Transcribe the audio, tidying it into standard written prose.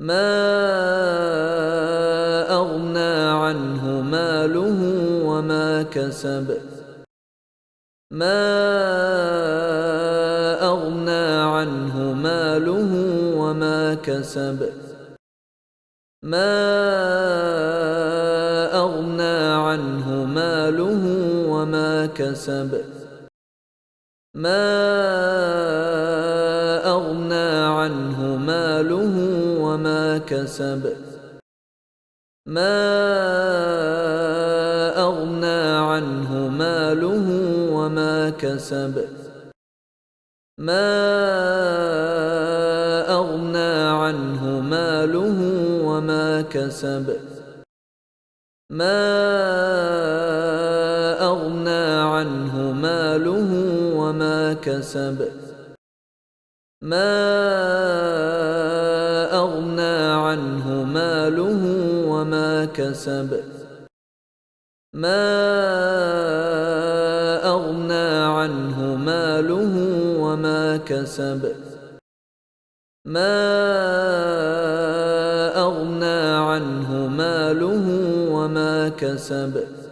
ما أغنى عنه ماله وما كسب ما أغنى عنه ماله وما كسب ما أغنى عنه ماله وما كسب ما أغنى عنه ماله وما كسب ما أغنى عنه ماله وما كسب ما أغنى عنه ماله وما كسب ما أغنى عنه ماله وما كسب ما أغنى عنه ماله وما كسب ما أغنى عنه ماله وما كسب ما أغنى عنه ماله وما كسب